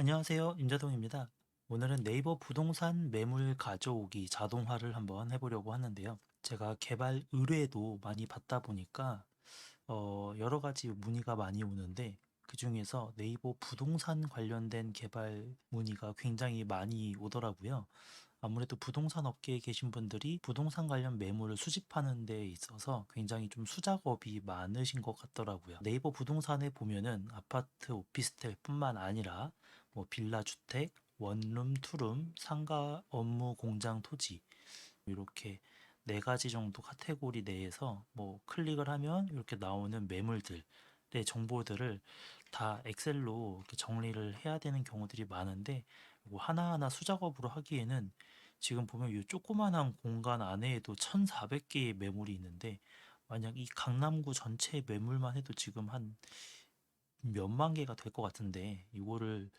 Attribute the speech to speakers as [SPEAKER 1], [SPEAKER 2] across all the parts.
[SPEAKER 1] 안녕하세요. 임자동입니다. 오늘은 네이버 부동산 매물 가져오기 자동화를 한번 해보려고 하는데요. 제가 개발 의뢰도 많이 받다 보니까 여러 가지 문의가 많이 오는데 그중에서 네이버 부동산 관련된 개발 문의가 굉장히 많이 오더라고요. 아무래도 부동산 업계에 계신 분들이 부동산 관련 매물을 수집하는 데 있어서 굉장히 좀 수작업이 많으신 것 같더라고요. 네이버 부동산에 보면은 아파트, 오피스텔뿐만 아니라 뭐 빌라 주택, 원룸, 투룸, 상가, 업무, 공장, 토지 이렇게 네 가지 정도 카테고리 내에서 뭐 클릭을 하면 이렇게 나오는 매물들의 정보들을 다 엑셀로 이렇게 정리를 해야 되는 경우들이 많은데 이거 하나하나 수작업으로 하기에는 지금 보면 이 조그만한 공간 안에에도 1,400개의 매물이 있는데 만약 이 강남구 전체 매물만 해도 지금 한 몇만 개가 될 것 같은데 이거를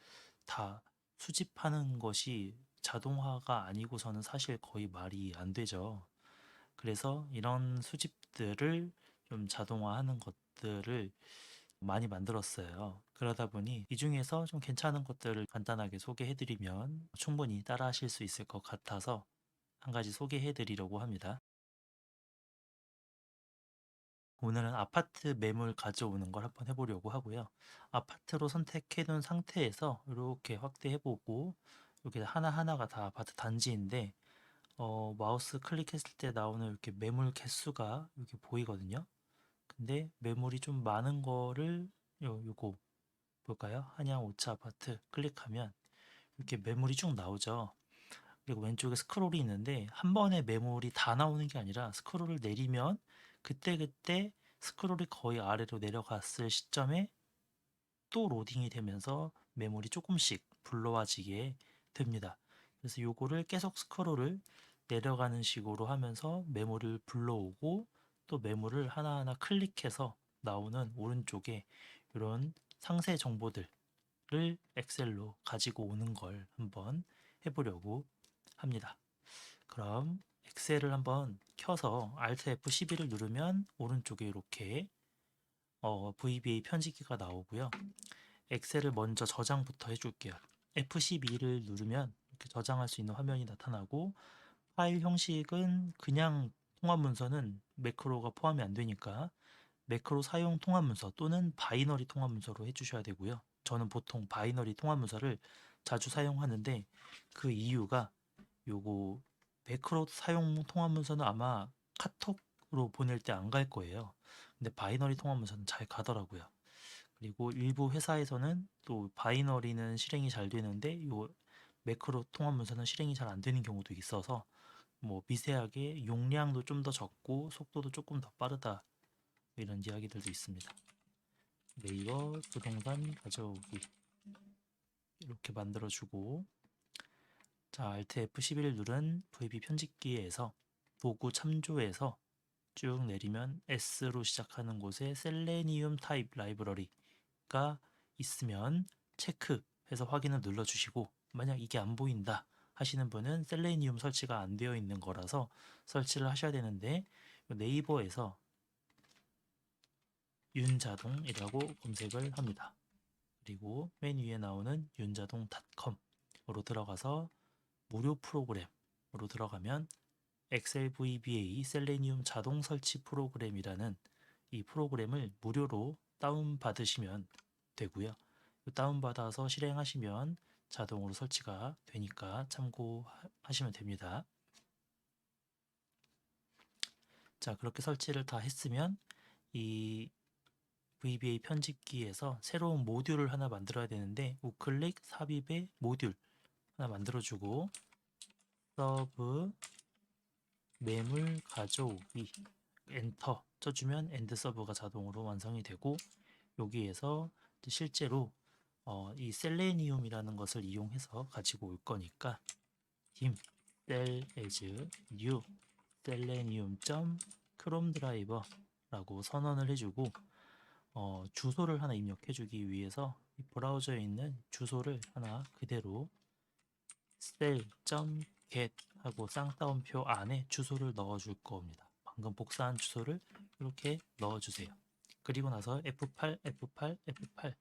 [SPEAKER 1] 다 수집하는 것이 자동화가 아니고서는 사실 거의 말이 안 되죠. 그래서 이런 수집들을 좀 자동화하는 것들을 많이 만들었어요. 그러다 보니 이 중에서 좀 괜찮은 것들을 간단하게 소개해드리면 충분히 따라하실 수 있을 것 같아서 한 가지 소개해드리려고 합니다. 오늘은 아파트 매물 가져오는 걸 한번 해보려고 하고요. 아파트로 선택해 놓은 상태에서 이렇게 확대해보고 이렇게 하나하나가 다 아파트 단지인데 마우스 클릭했을 때 나오는 이렇게 매물 개수가 이렇게 보이거든요. 근데 매물이 좀 많은 거를 요거 볼까요? 한양 5차 아파트 클릭하면 이렇게 매물이 쭉 나오죠. 그리고 왼쪽에 스크롤이 있는데 한 번에 매물이 다 나오는 게 아니라 스크롤을 내리면 그때그때 스크롤이 거의 아래로 내려갔을 시점에 또 로딩이 되면서 매물이 조금씩 불러와지게 됩니다. 그래서 요거를 계속 스크롤을 내려가는 식으로 하면서 매물을 불러오고 또 매물을 하나하나 클릭해서 나오는 오른쪽에 이런 상세 정보들을 엑셀로 가지고 오는 걸 한번 해보려고 합니다. 그럼 엑셀을 한번 켜서 Alt F12를 누르면 오른쪽에 이렇게 VBA 편집기가 나오고요. 엑셀을 먼저 저장부터 해줄게요. F12를 누르면 이렇게 저장할 수 있는 화면이 나타나고 파일 형식은 그냥 통합 문서는 매크로가 포함이 안 되니까 매크로 사용 통합 문서 또는 바이너리 통합 문서로 해주셔야 되고요. 저는 보통 바이너리 통합 문서를 자주 사용하는데 그 이유가 요거 매크로 사용 통합 문서는 아마 카톡으로 보낼 때 안 갈 거예요. 근데 바이너리 통합 문서는 잘 가더라고요. 그리고 일부 회사에서는 또 바이너리는 실행이 잘 되는데 요 매크로 통합 문서는 실행이 잘 안 되는 경우도 있어서 뭐 미세하게 용량도 좀 더 적고 속도도 조금 더 빠르다 이런 이야기들도 있습니다. 네이버 부동산 가져오기 이렇게 만들어주고 자 Alt F11을 누른 VB 편집기에서 도구 참조에서 쭉 내리면 S로 시작하는 곳에 셀레니움 타입 라이브러리가 있으면 체크해서 확인을 눌러주시고 만약 이게 안 보인다 하시는 분은 셀레니움 설치가 안 되어 있는 거라서 설치를 하셔야 되는데 네이버에서 윤자동이라고 검색을 합니다. 그리고 맨 위에 나오는 윤자동.com으로 들어가서 무료 프로그램으로 들어가면 엑셀 VBA 셀레니움 자동 설치 프로그램이라는 이 프로그램을 무료로 다운받으시면 되고요. 다운받아서 실행하시면 자동으로 설치가 되니까 참고하시면 됩니다. 자, 그렇게 설치를 다 했으면 이 VBA 편집기에서 새로운 모듈을 하나 만들어야 되는데 우클릭 삽입의 모듈 하나 만들어주고 서브 매물 가져오기 엔터 쳐주면 엔드 서버가 자동으로 완성이 되고 여기에서 실제로 이 셀레니움이라는 것을 이용해서 가지고 올 거니까 dim cell as new selenium chrome driver라고 선언을 해주고 주소를 하나 입력해주기 위해서 이 브라우저에 있는 주소를 하나 그대로 cell.get 하고 쌍따옴표 안에 주소를 넣어줄 겁니다. 방금 복사한 주소를 이렇게 넣어주세요. 그리고 나서 F8, F8, F8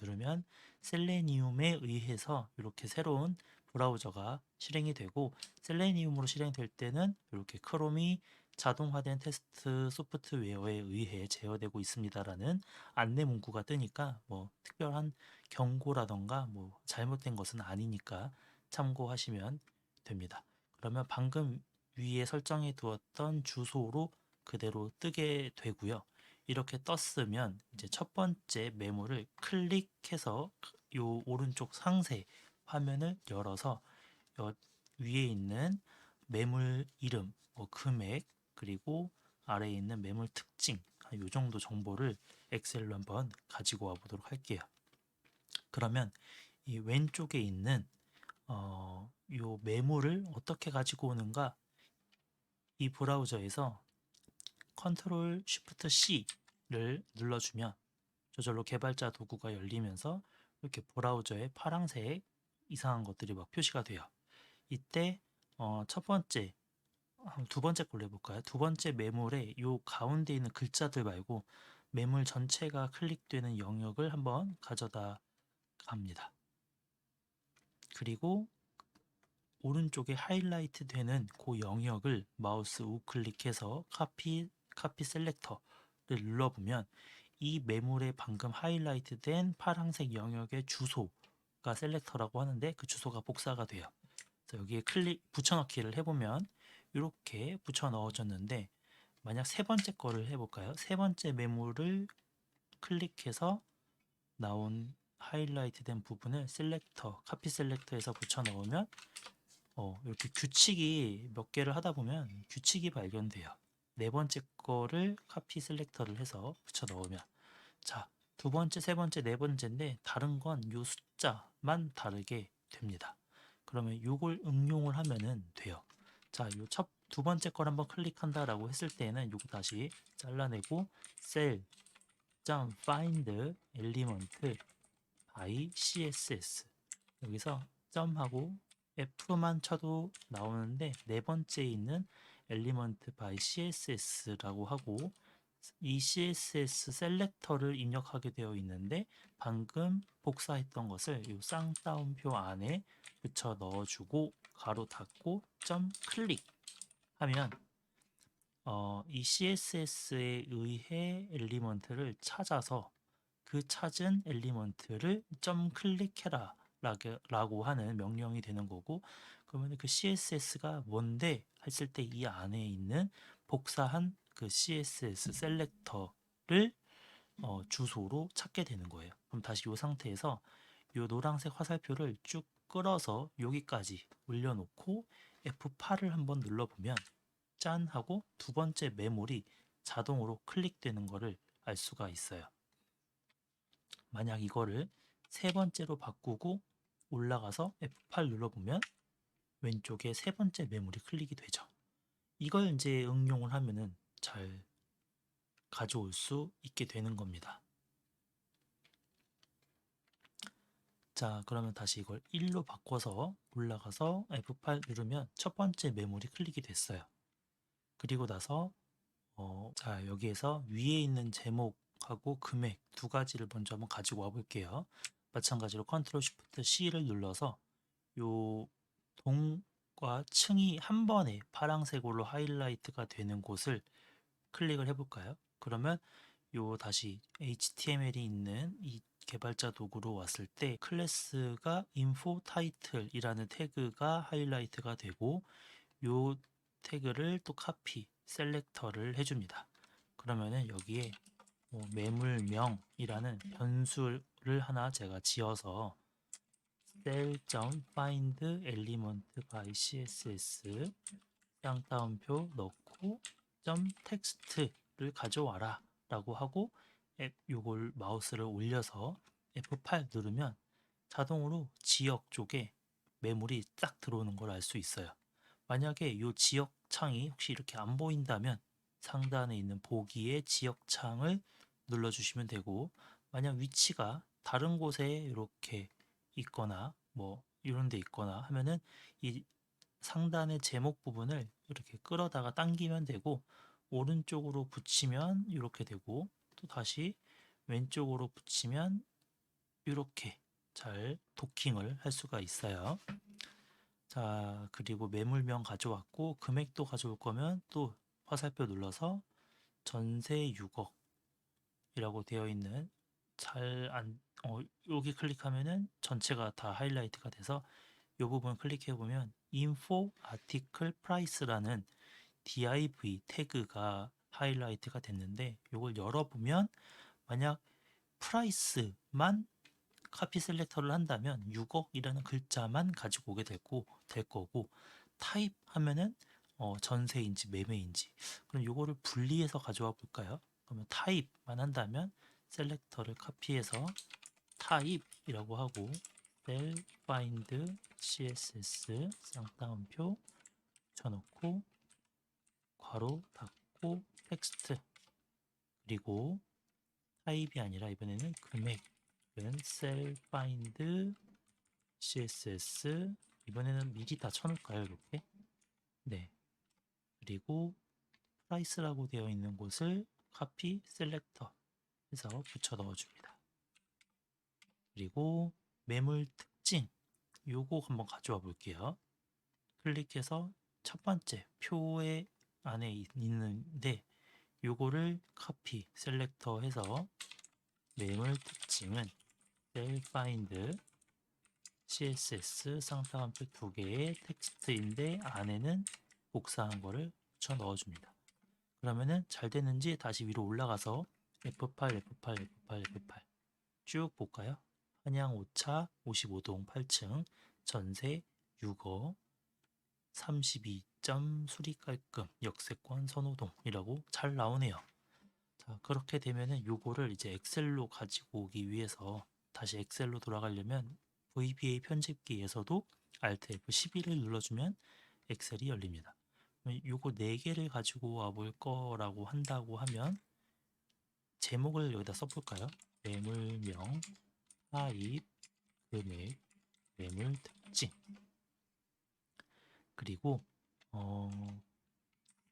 [SPEAKER 1] 누르면 셀레니움에 의해서 이렇게 새로운 브라우저가 실행이 되고, 셀레니움으로 실행될 때는 이렇게 크롬이 자동화된 테스트 소프트웨어에 의해 제어되고 있습니다라는 안내 문구가 뜨니까 뭐 특별한 경고라던가 뭐 잘못된 것은 아니니까 참고하시면 됩니다. 그러면 방금 위에 설정해 두었던 주소로 그대로 뜨게 되고요. 이렇게 떴으면 이제 첫 번째 메모를 클릭해서 요 오른쪽 상세 화면을 열어서 위에 있는 매물 이름, 뭐 금액, 그리고 아래에 있는 매물 특징, 요 정도 정보를 엑셀로 한번 가지고 와 보도록 할게요. 그러면 이 왼쪽에 있는 요 매물을 어떻게 가지고 오는가, 이 브라우저에서 컨트롤 쉬프트 C를 눌러주면 저절로 개발자 도구가 열리면서 이렇게 브라우저에 파란색 이상한 것들이 막 표시가 돼요. 이때 첫 번째, 두 번째 걸로 해볼까요? 두 번째 매물에 요 가운데 있는 글자들 말고 매물 전체가 클릭되는 영역을 한번 가져다 갑니다. 그리고 오른쪽에 하이라이트 되는 그 영역을 마우스 우클릭해서 카피 셀렉터를 눌러보면 이 매물에 방금 하이라이트 된 파란색 영역의 주소가 셀렉터라고 하는데 그 주소가 복사가 돼요. 그래서 여기에 붙여넣기를 해보면 이렇게 붙여 넣어졌는데, 만약 세 번째 거를 해볼까요? 세 번째 매물을 클릭해서 나온 하이라이트 된 부분을 카피 셀렉터에서 붙여 넣으면 이렇게 규칙이 몇 개를 하다 보면 규칙이 발견돼요. 네 번째 거를 카피 셀렉터를 해서 붙여 넣으면, 자, 두 번째, 세 번째, 네 번째인데 다른 건 요 숫자만 다르게 됩니다. 그러면 요걸 응용을 하면은 돼요. 자, 두 번째 걸 한번 클릭한다라고 했을 때는 요거 다시 잘라내고 find element by css, 여기서 점하고 F만 쳐도 나오는데 네 번째에 있는 element by css라고 하고, 이 CSS 셀렉터를 입력하게 되어 있는데 방금 복사했던 것을 이 쌍따옴표 안에 붙여 넣어주고 가로 닫고 점 클릭하면 이 CSS에 의해 엘리먼트를 찾아서 그 찾은 엘리먼트를 점 클릭해라 라고 하는 명령이 되는 거고, 그러면 그 CSS가 뭔데 했을 때 이 안에 있는 복사한 그 CSS 셀렉터를 주소로 찾게 되는 거예요. 그럼 다시 이 상태에서 이 노란색 화살표를 쭉 끌어서 여기까지 올려놓고 F8을 한번 눌러보면 짠 하고 두 번째 메모리 자동으로 클릭되는 것을 알 수가 있어요. 만약 이거를 세 번째로 바꾸고 올라가서 F8 눌러보면 왼쪽에 세 번째 메모리 클릭이 되죠. 이걸 이제 응용을 하면은 잘 가져올 수 있게 되는 겁니다. 자, 그러면 다시 이걸 1로 바꿔서 올라가서 F8 누르면 첫 번째 메모리 클릭이 됐어요. 그리고 나서 자, 여기에서 위에 있는 제목하고 금액 두 가지를 먼저 한번 가지고 와 볼게요. 마찬가지로 컨트롤 쉬프트 C를 눌러서 요 동과 층이 한 번에 파란색으로 하이라이트가 되는 곳을 클릭을 해볼까요? 그러면 다시 HTML이 있는 이 개발자 도구로 왔을 때 클래스가 info title이라는 태그가 하이라이트가 되고, 요 태그를 또 카피 셀렉터를 해줍니다. 그러면은 여기에 매물명이라는 변수를 하나 제가 지어서 cell.find element by css 쌍따옴표 넣고 .text를 가져와라 라고 하고 요걸 마우스를 올려서 F8 누르면 자동으로 지역 쪽에 매물이 딱 들어오는 걸 알 수 있어요. 만약에 이 지역 창이 혹시 이렇게 안 보인다면 상단에 있는 보기의 지역 창을 눌러주시면 되고, 만약 위치가 다른 곳에 이렇게 있거나 뭐 이런 데 있거나 하면은 이 상단의 제목 부분을 이렇게 끌어다가 당기면 되고, 오른쪽으로 붙이면 이렇게 되고, 또 다시 왼쪽으로 붙이면 이렇게 잘 도킹을 할 수가 있어요. 자, 그리고 매물명 가져왔고 금액도 가져올 거면 또 화살표 눌러서 전세 6억이라고 되어 있는 여기 클릭하면은 전체가 다 하이라이트가 돼서 이 부분 클릭해 보면 info article price라는 div 태그가 하이라이트가 됐는데 이걸 열어보면 만약 프라이스만 카피 셀렉터를 한다면 6억이라는 글자만 가지고 오게 될 거고 타입 하면은 전세인지 매매인지 그럼 요거를 분리해서 가져와 볼까요? 그러면 타입만 한다면 셀렉터를 카피해서 타입이라고 하고 셀 파인드 css 쌍따옴표 붙여놓고 괄호 닫고 텍스트 그리고 타입이 아니라 이번에는 금액은 셀 파인드 css 이번에는 미리 다 쳐놓을까요? 이렇게 네 그리고 프라이스라고 되어 있는 곳을 카피 셀렉터 해서 붙여 넣어줍니다. 그리고 매물 특징 요거 한번 가져와 볼게요. 클릭해서 첫 번째 표에 안에 있는데 요거를 카피 셀렉터 해서 매물 특징은 셀 파인드 css 쌍따옴표 두 개의 텍스트인데 안에는 복사한 거를 붙여 넣어줍니다. 그러면은 잘 됐는지 다시 위로 올라가서 F8, F8, F8, F8 쭉 볼까요? 한양 5차 55동 8층 전세 6억 32점 수리 깔끔 역세권 선호동이라고 잘 나오네요. 자, 그렇게 되면은 요거를 이제 엑셀로 가지고 오기 위해서 다시 엑셀로 돌아가려면 VBA 편집기에서도 Alt F11을 눌러주면 엑셀이 열립니다. 요거 4개를 가지고 와 볼 거라고 한다고 하면 제목을 여기다 써볼까요? 매물명, 타입, 금액, 매물 특징 그리고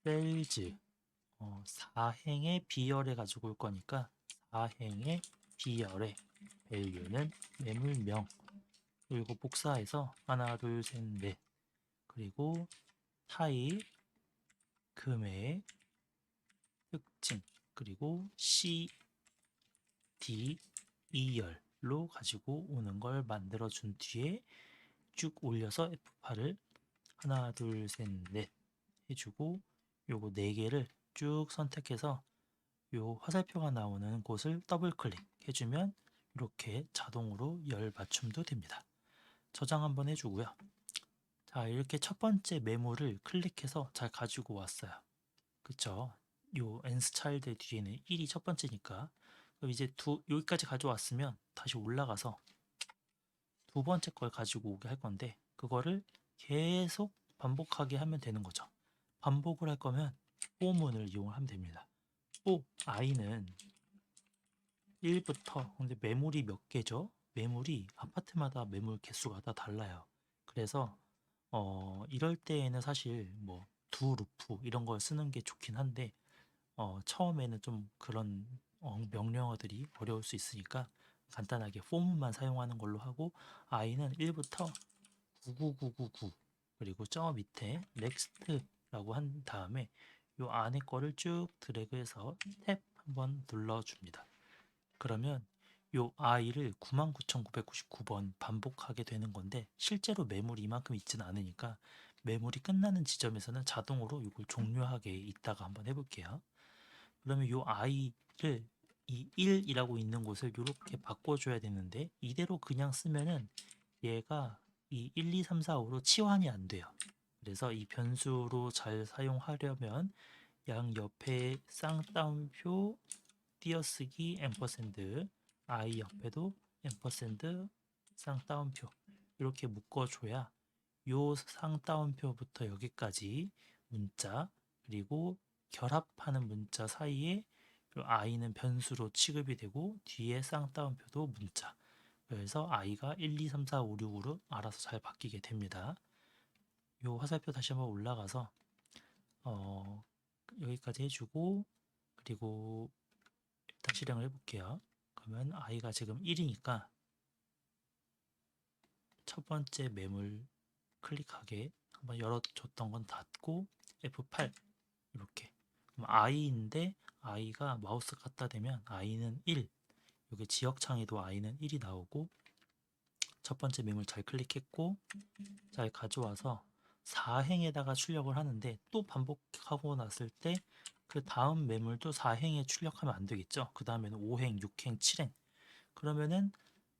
[SPEAKER 1] 셀즈 사행의 비열에 가지고 올 거니까 사행의 비열의 밸류는 매물명 그리고 복사해서 하나 둘셋넷 그리고 타입 금액 특징 그리고 C D 2열로 가지고 오는 걸 만들어 준 뒤에 쭉 올려서 F8을 하나 둘셋넷 해주고 요거 4개를 쭉 선택해서 요 화살표가 나오는 곳을 더블 클릭 해주면 이렇게 자동으로 열 맞춤도 됩니다. 저장 한번 해주고요. 자, 이렇게 첫 번째 메모를 클릭해서 잘 가지고 왔어요. 그쵸? 요 nth 차일드 뒤에는 1이 첫 번째니까 그럼 이제 여기까지 가져왔으면 다시 올라가서 두 번째 걸 가지고 오게 할 건데 그거를 계속 반복하게 하면 되는 거죠. 반복을 할 거면 포문을 이용하면 됩니다. i는 1부터 근데 매물이 몇 개죠? 매물이 아파트마다 매물 개수가 다 달라요. 그래서 이럴 때에는 사실 뭐 두 루프 이런 걸 쓰는 게 좋긴 한데 처음에는 좀 그런 명령어들이 어려울 수 있으니까 간단하게 폼만 사용하는 걸로 하고 i는 1부터 99999 그리고 저 밑에 next라고 한 다음에 요 안에 거를 쭉 드래그해서 탭 한번 눌러줍니다. 그러면 요 i를 99,999번 반복하게 되는 건데 실제로 매물이 이만큼 있지는 않으니까 매물이 끝나는 지점에서는 자동으로 이걸 종료하게 있다가 한번 해볼게요. 그러면 요 i를 이 1이라고 있는 곳을 이렇게 바꿔줘야 되는데 이대로 그냥 쓰면은 얘가 이 1, 2, 3, 4, 5로 치환이 안 돼요. 그래서 이 변수로 잘 사용하려면 양 옆에 쌍따옴표 띄어쓰기 앰퍼샌드 i 옆에도 앰퍼샌드 쌍따옴표 이렇게 묶어줘야 요 쌍따옴표부터 여기까지 문자 그리고 결합하는 문자 사이에 i는 변수로 취급이 되고 뒤에 쌍따옴표도 문자 그래서 i가 1, 2, 3, 4, 5, 6으로 알아서 잘 바뀌게 됩니다. 요 화살표 다시 한번 올라가서 여기까지 해주고 그리고 일단 실행을 해볼게요. 그러면 i가 지금 1이니까 첫 번째 매물 클릭하게 한번 열어줬던 건 닫고 F8 이렇게. 그럼 i인데 i가 마우스 갖다 대면 i는 1. 여기 지역창에도 i는 1이 나오고 첫 번째 매물 잘 클릭했고 잘 가져와서 4행에다가 출력을 하는데 또 반복하고 났을 때 그 다음 매물도 4행에 출력하면 안 되겠죠. 그 다음에는 5행, 6행, 7행. 그러면은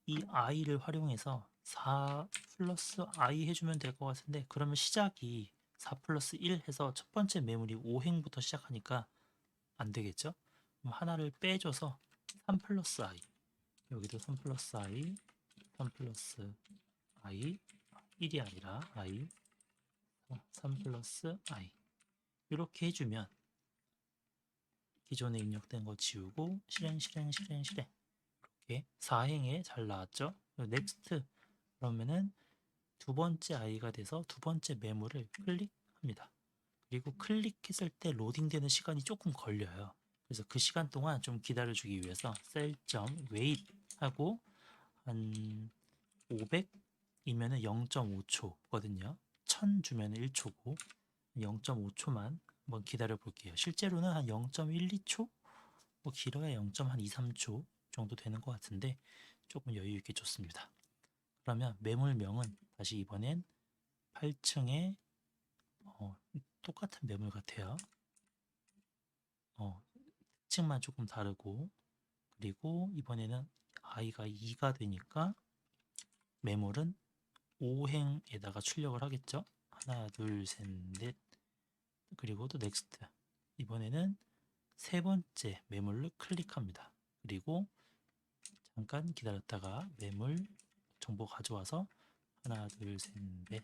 [SPEAKER 1] 이 i를 활용해서 4 플러스 i 해주면 될 것 같은데 그러면 시작이 4 플러스 1 해서 첫 번째 매물이 5행부터 시작하니까 안 되겠죠? 그럼 하나를 빼줘서 3 플러스 i 여기도 3 플러스 i 3 플러스 i 1이 아니라 i 3 플러스 i 이렇게 해주면 기존에 입력된 거 지우고 실행 이렇게 4행에 잘 나왔죠? 넥스트 그러면은 두 번째 i가 돼서 두 번째 매물을 클릭합니다. 그리고 클릭했을 때 로딩되는 시간이 조금 걸려요. 그래서 그 시간 동안 좀 기다려주기 위해서 cell.wait 하고 한 500이면은 0.5초거든요. 1000 주면 1초고 0.5초만 한번 기다려 볼게요. 실제로는 한 0.12초? 뭐 길어야 0.2, 3초 정도 되는 것 같은데 조금 여유 있게 줬습니다. 그러면 매물명은 다시 이번엔 8층에 똑같은 매물 같아요. 특징만 조금 다르고 그리고 이번에는 i가 2가 되니까 매물은 5행에다가 출력을 하겠죠. 하나, 둘, 셋, 넷 그리고 또 넥스트 이번에는 세 번째 매물을 클릭합니다. 그리고 잠깐 기다렸다가 매물 정보 가져와서 하나, 둘, 셋, 넷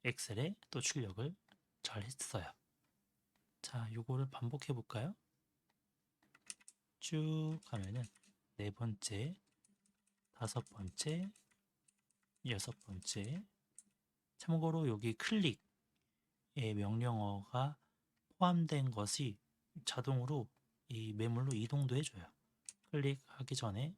[SPEAKER 1] 엑셀에 또 출력을 잘 했어요. 자, 요거를 반복해 볼까요? 쭉 가면은 네 번째, 다섯 번째, 여섯 번째. 참고로 여기 클릭의 명령어가 포함된 것이 자동으로 이 매물로 이동도 해줘요. 클릭하기 전에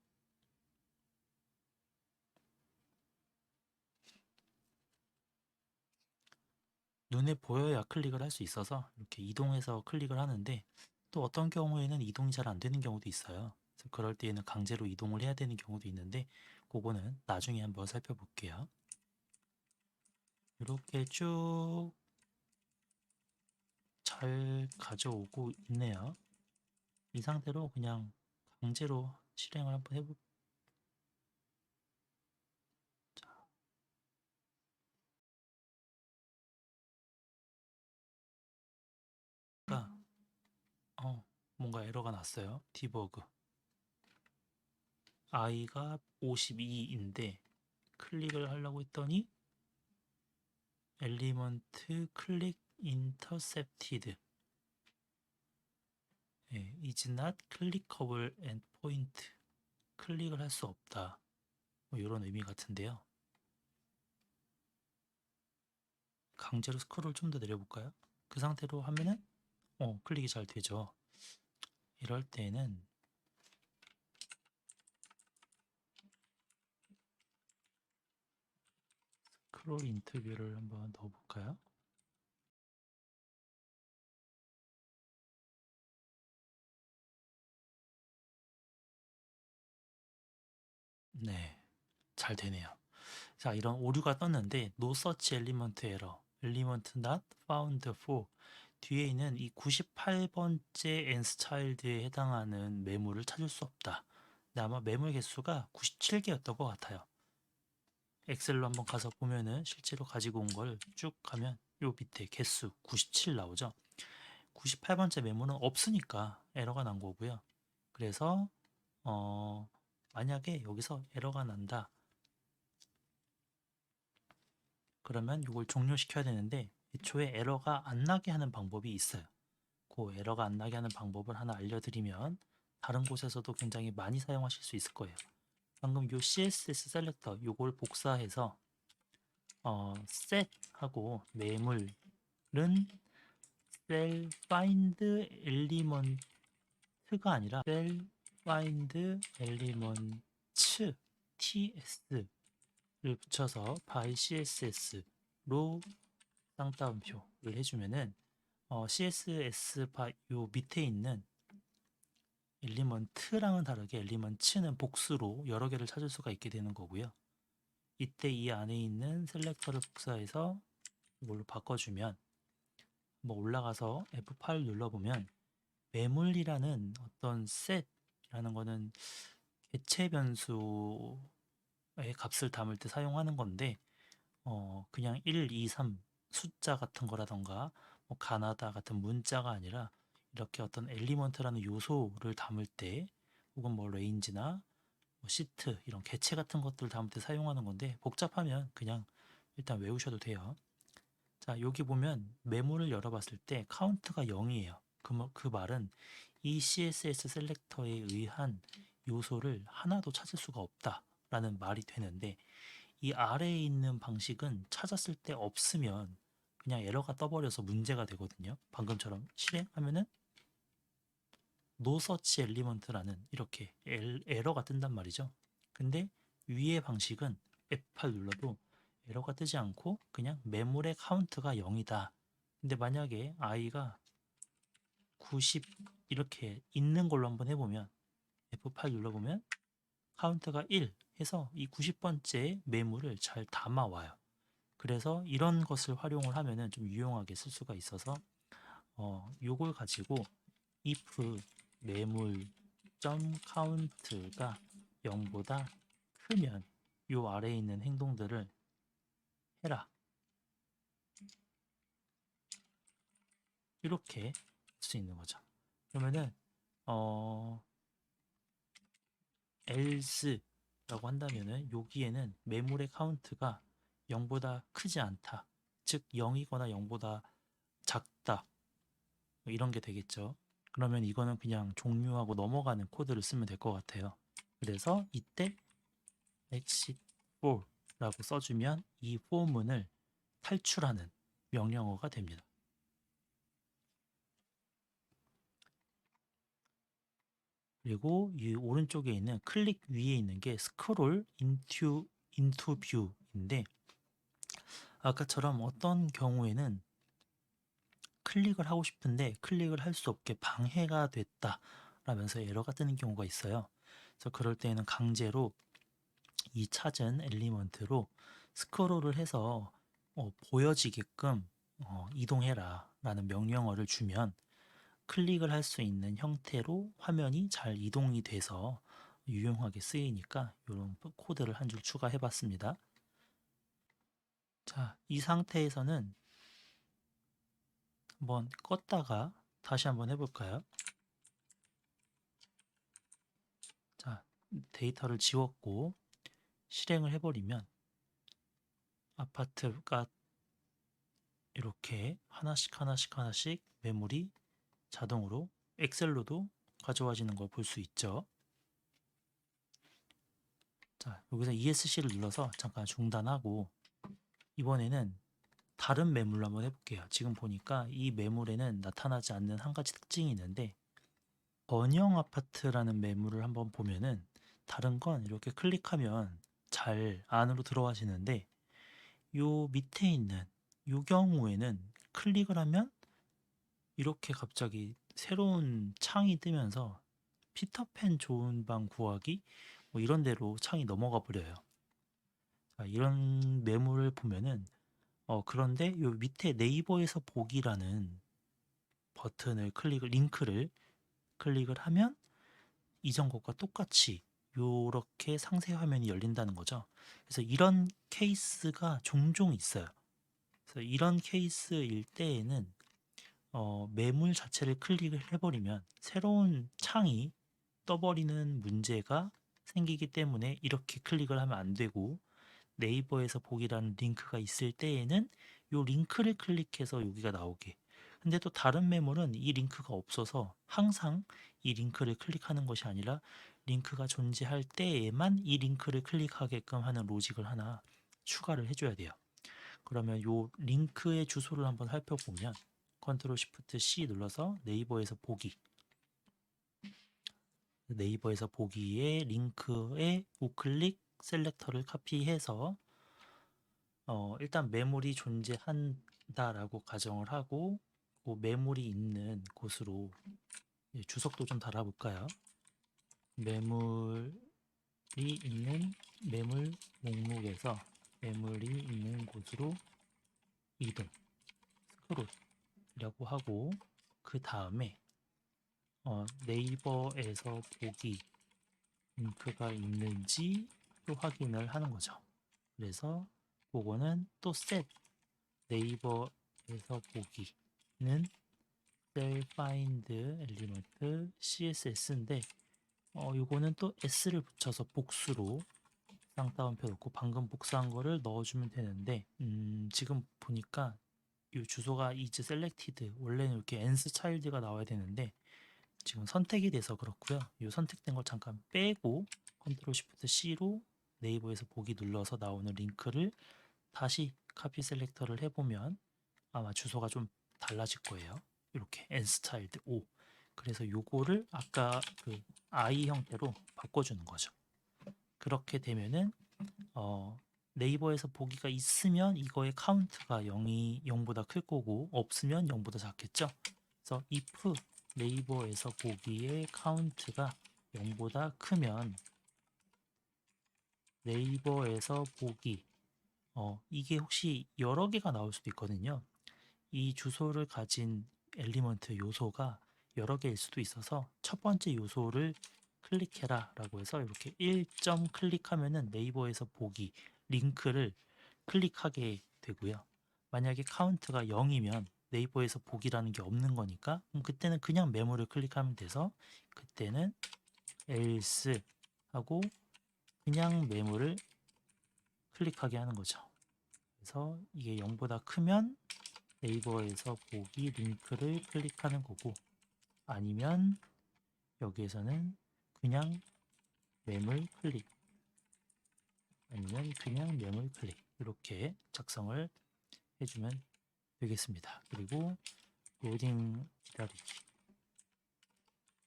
[SPEAKER 1] 눈에 보여야 클릭을 할 수 있어서 이렇게 이동해서 클릭을 하는데 또 어떤 경우에는 이동이 잘 안 되는 경우도 있어요. 그래서 그럴 때에는 강제로 이동을 해야 되는 경우도 있는데 그거는 나중에 한번 살펴볼게요. 이렇게 쭉 잘 가져오고 있네요. 이 상태로 그냥 강제로 실행을 한번 해볼까? 뭔가 에러가 났어요. 디버그. i가 52인데 클릭을 하려고 했더니 엘리먼트 클릭 인터셉티드 is not clickable endpoint 클릭을 할 수 없다 뭐 이런 의미 같은데요. 강제로 스크롤 좀 더 내려볼까요? 그 상태로 하면은 클릭이 잘 되죠. 이럴 때는 스크롤 인터뷰를 한번 넣어볼까요? 네, 잘 되네요. 자, 이런 오류가 떴는데 no such element error, element not found for 뒤에 있는 이 98번째 nstchild에 해당하는 매물을 찾을 수 없다. 근데 아마 매물 개수가 97개였던 것 같아요. 엑셀로 한번 가서 보면은 실제로 가지고 온 걸 쭉 가면 요 밑에 개수 97 나오죠. 98번째 매물은 없으니까 에러가 난 거고요. 그래서 만약에 여기서 에러가 난다. 그러면 이걸 종료시켜야 되는데 애초에 에러가 안 나게 하는 방법이 있어요. 그 에러가 안 나게 하는 방법을 하나 알려드리면 다른 곳에서도 굉장히 많이 사용하실 수 있을 거예요. 방금 요 CSS 셀렉터 요걸 복사해서 set 하고 매물은 cell find element가 아니라 cell find elements ts 붙여서 by css로 쌍따옴표를 해주면은 css 요 밑에 있는 엘리먼트랑은 다르게 엘리먼츠는 복수로 여러 개를 찾을 수가 있게 되는 거고요. 이때 이 안에 있는 셀렉터를 복사해서 이걸로 바꿔주면 뭐 올라가서 F8 눌러보면 매물이라는 어떤 set이라는 거는 개체 변수의 값을 담을 때 사용하는 건데 그냥 1, 2, 3 숫자 같은 거라던가 뭐 가나다 같은 문자가 아니라 이렇게 어떤 엘리먼트라는 요소를 담을 때 혹은 뭐 레인지나 뭐 시트 이런 개체 같은 것들을 담을 때 사용하는 건데 복잡하면 그냥 일단 외우셔도 돼요. 자, 여기 보면 메모를 열어봤을 때 카운트가 0이에요. 그 말은 이 CSS 셀렉터에 의한 요소를 하나도 찾을 수가 없다라는 말이 되는데 이 아래에 있는 방식은 찾았을 때 없으면 그냥 에러가 떠버려서 문제가 되거든요. 방금처럼 실행하면은 no search element라는 이렇게 에러가 뜬단 말이죠. 근데 위의 방식은 F8 눌러도 에러가 뜨지 않고 그냥 매물의 카운트가 0이다. 근데 만약에 i가 90 이렇게 있는 걸로 한번 해보면 F8 눌러보면 카운트가 1 해서 이 90번째 매물을 잘 담아와요. 그래서 이런 것을 활용을 하면은 좀 유용하게 쓸 수가 있어서 요걸 가지고 if 매물 count가 0보다 크면 요 아래에 있는 행동들을 해라 이렇게 할 수 있는 거죠. 그러면은 어 else라고 한다면은 여기에는 매물의 카운트가 0보다 크지 않다. 즉 0이거나 0보다 작다. 뭐 이런 게 되겠죠. 그러면 이거는 그냥 종료하고 넘어가는 코드를 쓰면 될 것 같아요. 그래서 이때 exit for라고 써주면 이 포문을 탈출하는 명령어가 됩니다. 그리고 이 오른쪽에 있는 클릭 위에 있는 게 scroll into view인데 아까처럼 어떤 경우에는 클릭을 하고 싶은데 클릭을 할 수 없게 방해가 됐다 라면서 에러가 뜨는 경우가 있어요. 그래서 그럴 때에는 강제로 이 찾은 엘리먼트로 스크롤을 해서 보여지게끔 이동해라 라는 명령어를 주면 클릭을 할 수 있는 형태로 화면이 잘 이동이 돼서 유용하게 쓰이니까 이런 코드를 한 줄 추가해 봤습니다. 자, 이 상태에서는 한번 껐다가 다시 한번 해볼까요? 자, 데이터를 지웠고 실행을 해버리면 아파트가 이렇게 하나씩 매물이 자동으로 엑셀로도 가져와지는 걸 볼 수 있죠. 자, 여기서 ESC를 눌러서 잠깐 중단하고 이번에는 다른 매물로 한번 해볼게요. 지금 보니까 이 매물에는 나타나지 않는 한 가지 특징이 있는데 번영 아파트라는 매물을 한번 보면은 다른 건 이렇게 클릭하면 잘 안으로 들어와지는데 요 밑에 있는 요 경우에는 클릭을 하면 이렇게 갑자기 새로운 창이 뜨면서 피터팬 좋은 방 구하기 뭐 이런 데로 창이 넘어가 버려요. 자, 이런 매물을 보면은 그런데 요 밑에 네이버에서 보기라는 버튼을 링크를 클릭을 하면 이전 것과 똑같이 요렇게 상세 화면이 열린다는 거죠. 그래서 이런 케이스가 종종 있어요. 그래서 이런 케이스일 때에는 매물 자체를 클릭을 해버리면 새로운 창이 떠버리는 문제가 생기기 때문에 이렇게 클릭을 하면 안 되고 네이버에서 보기라는 링크가 있을 때에는 이 링크를 클릭해서 여기가 나오게. 근데 또 다른 매물은 이 링크가 없어서 항상 이 링크를 클릭하는 것이 아니라 링크가 존재할 때에만 이 링크를 클릭하게끔 하는 로직을 하나 추가를 해줘야 돼요. 그러면 이 링크의 주소를 한번 살펴보면 컨트롤 시프트 C 눌러서 네이버에서 보기에 링크에 우클릭 셀렉터를 카피해서 일단 매물이 존재한다라고 가정을 하고 그 매물이 있는 곳으로 주석도 좀 달아볼까요? 매물이 있는 매물 목록에서 매물이 있는 곳으로 이동, 스크롤이라고 하고 그 다음에 네이버에서 보기 링크가 있는지 또 확인을 하는 거죠. 그래서 그거는 또 set 네이버에서 보기는 cell find element css인데 요거는 또 s를 붙여서 복수로 쌍따옴표 넣고 방금 복사한 거를 넣어주면 되는데 지금 보니까 이 주소가 is selected 원래는 이렇게 ans child가 나와야 되는데 지금 선택이 돼서 그렇고요. 이 선택된 걸 잠깐 빼고 컨트롤 쉬프트 C로 네이버에서 보기 눌러서 나오는 링크를 다시 카피 셀렉터를 해보면 아마 주소가 좀 달라질 거예요. 이렇게 ans child 5 그래서 요거를 아까 그 i 형태로 바꿔주는 거죠. 그렇게 되면은 네이버에서 보기가 있으면 이거의 카운트가 0보다 클 거고 없으면 0보다 작겠죠. 그래서 if 네이버에서 보기의 카운트가 0보다 크면 네이버에서 보기 이게 혹시 여러 개가 나올 수도 있거든요. 이 주소를 가진 엘리먼트 요소가 여러 개일 수도 있어서 첫 번째 요소를 클릭해라 라고 해서 이렇게 1점 클릭하면은 네이버에서 보기 링크를 클릭하게 되고요. 만약에 카운트가 0이면 네이버에서 보기라는 게 없는 거니까 그때는 그냥 메모를 클릭하면 돼서 그때는 else 하고 그냥 메모를 클릭하게 하는 거죠. 그래서 이게 0보다 크면 네이버에서 보기 링크를 클릭하는 거고 아니면 여기에서는 그냥 매물 클릭 아니면 그냥 매물 클릭 이렇게 작성을 해주면 되겠습니다. 그리고 로딩 기다리기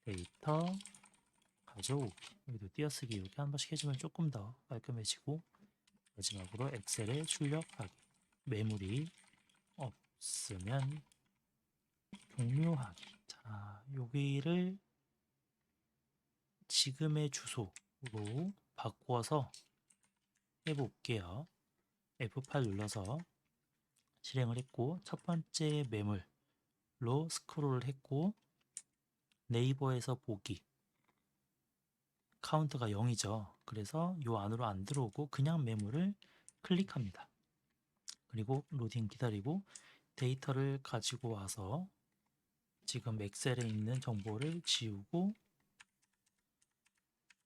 [SPEAKER 1] 데이터 가져오기 여기도 띄어쓰기 이렇게 한 번씩 해주면 조금 더 깔끔해지고 마지막으로 엑셀에 출력하기 매물이 없으면 종료하기 자 여기를 지금의 주소로 바꿔서 해볼게요. F8 눌러서 실행을 했고 첫 번째 매물로 스크롤을 했고 네이버에서 보기 카운트가 0이죠. 그래서 이 안으로 안 들어오고 그냥 매물을 클릭합니다. 그리고 로딩 기다리고 데이터를 가지고 와서 지금 엑셀에 있는 정보를 지우고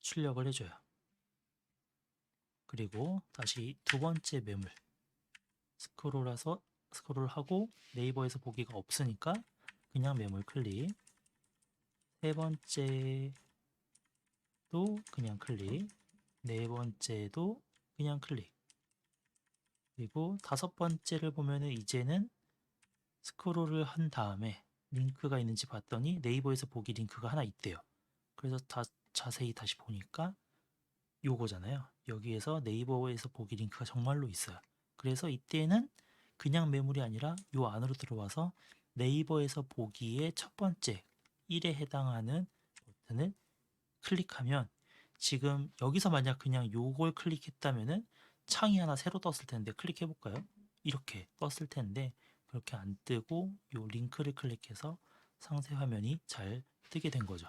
[SPEAKER 1] 출력을 해줘요. 그리고 다시 두 번째 매물 스크롤하고 네이버에서 보기가 없으니까 그냥 매물 클릭 세 번째도 그냥 클릭 네 번째도 그냥 클릭 그리고 다섯 번째를 보면은 이제는 스크롤을 한 다음에 링크가 있는지 봤더니 네이버에서 보기 링크가 하나 있대요. 그래서 자세히 다시 보니까 요거잖아요. 여기에서 네이버에서 보기 링크가 정말로 있어요. 그래서 이때는 그냥 매물이 아니라 요 안으로 들어와서 네이버에서 보기의 첫 번째 1에 해당하는 버튼을 클릭하면 지금 여기서 만약 그냥 요걸 클릭했다면은 창이 하나 새로 떴을 텐데 클릭해 볼까요? 이렇게 떴을 텐데 그렇게 안 뜨고 요 링크를 클릭해서 상세 화면이 잘 뜨게 된 거죠.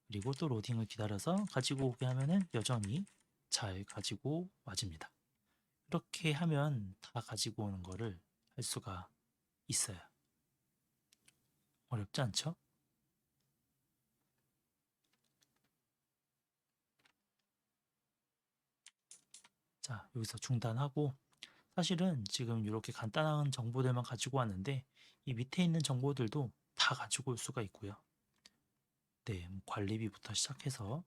[SPEAKER 1] 그리고 또 로딩을 기다려서 가지고 오게 하면은 여전히 잘 가지고 와집니다. 이렇게 하면 다 가지고 오는 거를 할 수가 있어요. 어렵지 않죠? 자, 여기서 중단하고 사실은 지금 이렇게 간단한 정보들만 가지고 왔는데 이 밑에 있는 정보들도 다 가지고 올 수가 있고요. 네, 뭐 관리비부터 시작해서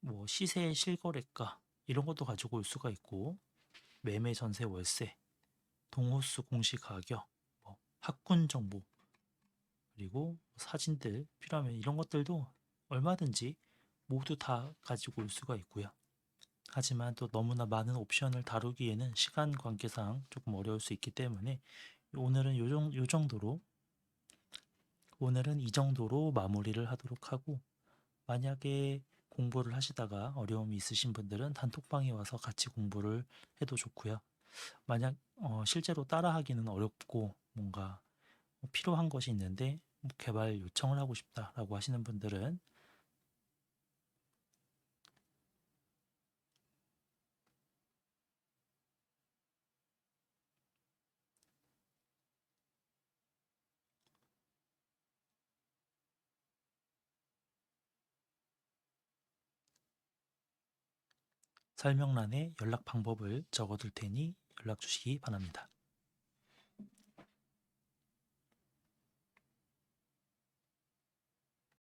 [SPEAKER 1] 뭐 시세 실거래가 이런 것도 가지고 올 수가 있고 매매 전세 월세 동호수 공시 가격 뭐 학군 정보 그리고 사진들 필요하면 이런 것들도 얼마든지 모두 다 가지고 올 수가 있고요. 하지만 또 너무나 많은 옵션을 다루기에는 시간 관계상 조금 어려울 수 있기 때문에 오늘은 요 정도로 오늘은 이 정도로 마무리를 하도록 하고, 만약에 공부를 하시다가 어려움이 있으신 분들은 단톡방에 와서 같이 공부를 해도 좋고요. 만약 실제로 따라하기는 어렵고 뭔가 필요한 것이 있는데 개발 요청을 하고 싶다라고 하시는 분들은 설명란에 연락 방법을 적어둘 테니 연락 주시기 바랍니다.